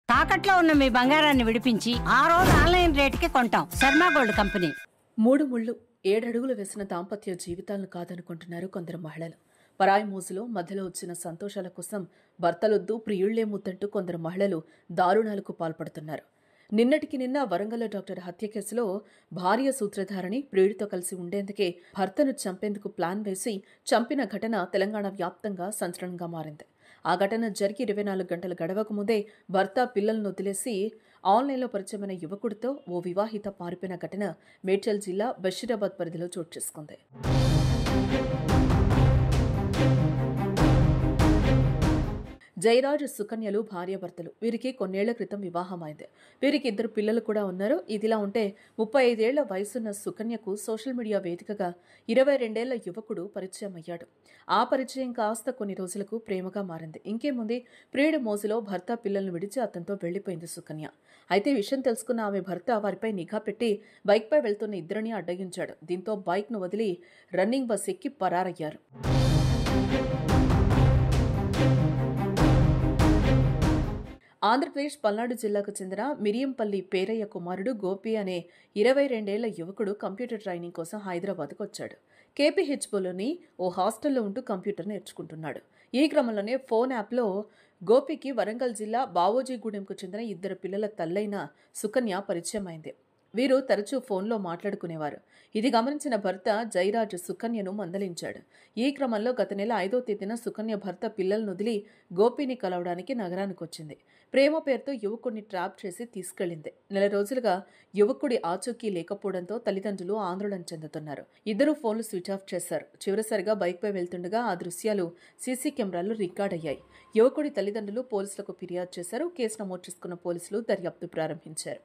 తాకట్లో ఉన్న మీ బంగారాన్ని విడిపించి ఆ రోజు ఆన్లైన్ రేటుకి కొంటాం. Sharma gold company. 3 ముళ్ళు 7 అడుగులు వేసిన దాంపత్య జీవితాలను కాదనుకుంటున్నారు కొందరు మహిళలు. పరాయి మోజులో మధ్యలో వచ్చిన సంతోషాల కోసం భర్తలొద్దు ప్రియుళ్లే ముద్దంటూ కొందరు మహిళలు దారుణాలకు పాల్పడుతున్నారు. నిన్నటికి నిన్న వరంగల్ డాక్టర్ హత్య కేసులో భార్య సూత్రధారిణి ప్రియుడితో కలిసి ఉండేందుకే భర్తను చంపేందుకు ప్లాన్ వేసి చంపిన ఘటన తెలంగాణ వ్యాప్తంగా సంచలనంగా మారింది. ఆ ఘటన జరిగి 24 గంటలు గడవక ముందే భర్త పిల్లలను వదిలేసి ఆన్లైన్లో పరిచయమైన యువకుడితో ఓ వివాహిత పారిపోయిన ఘటన మేడ్చల్ జిల్లా బషీరాబాద్ పరిధిలో చోటు చేసుకుంది. జయరాజ్ సుకన్యలు భార్యాభర్తలు. వీరికి కొన్నేళ్ల క్రితం వివాహమైంది. వీరికి 2 పిల్లలు కూడా ఉన్నారు. ఇదిలా ఉంటే 35 ఏళ్ల వయసున్న సుకన్యకు సోషల్ మీడియా వేదికగా 22 ఏళ్ల యువకుడు పరిచయం అయ్యాడు. ఆ పరిచయం కాస్త కొన్ని రోజులకు ప్రేమగా మారింది. ఇంకేముంది, ప్రియుడి మోజులో భర్త పిల్లలను విడిచి అతనితో వెళ్లిపోయింది సుకన్య. అయితే విషయం తెలుసుకున్న ఆమె భర్త వారిపై నిఘా పెట్టి బైక్పై వెళ్తున్న ఇద్దరిని అడ్డగించాడు. దీంతో బైక్ను వదిలి రన్నింగ్ బస్ ఎక్కి పరారయ్యారు. ఆంధ్రప్రదేశ్ పల్నాడు జిల్లాకు చెందిన మిరియంపల్లి పేరయ్య కుమారుడు గోపి అనే 22 ఏళ్ల యువకుడు కంప్యూటర్ ట్రైనింగ్ కోసం హైదరాబాద్కు వచ్చాడు. కేపీహెచ్బోలోని ఓ హాస్టల్లో ఉంటూ కంప్యూటర్ నేర్చుకుంటున్నాడు. ఈ క్రమంలోనే ఫోన్ యాప్లో గోపికి వరంగల్ జిల్లా బావోజీగూడెంకు చెందిన 2 పిల్లల తల్లైన సుకన్య పరిచయం అయింది. వీరు తరచూ ఫోన్లో మాట్లాడుకునేవారు. ఇది గమనించిన భర్త జయరాజ్ సుకన్యను మందలించాడు. ఈ క్రమంలో గత నెల 5వ తేదీన సుకన్య భర్త పిల్లలను వదిలి గోపిని కలవడానికి నగరానికి వచ్చింది. ప్రేమ పేరుతో యువకుడిని ట్రాప్ చేసి తీసుకెళ్లింది. నెల రోజులుగా యువకుడి ఆచూకీ లేకపోవడంతో తల్లిదండ్రులు ఆందోళన చెందుతున్నారు. ఇద్దరూ ఫోన్లు స్విచ్ ఆఫ్ చేశారు. చివరిసారిగా బైక్పై వెళ్తుండగా ఆ దృశ్యాలు సీసీ కెమెరాల్లో రికార్డ్ అయ్యాయి. యువకుడి తల్లిదండ్రులు పోలీసులకు ఫిర్యాదు చేశారు. కేసు నమోదు చేసుకున్న పోలీసులు దర్యాప్తు ప్రారంభించారు.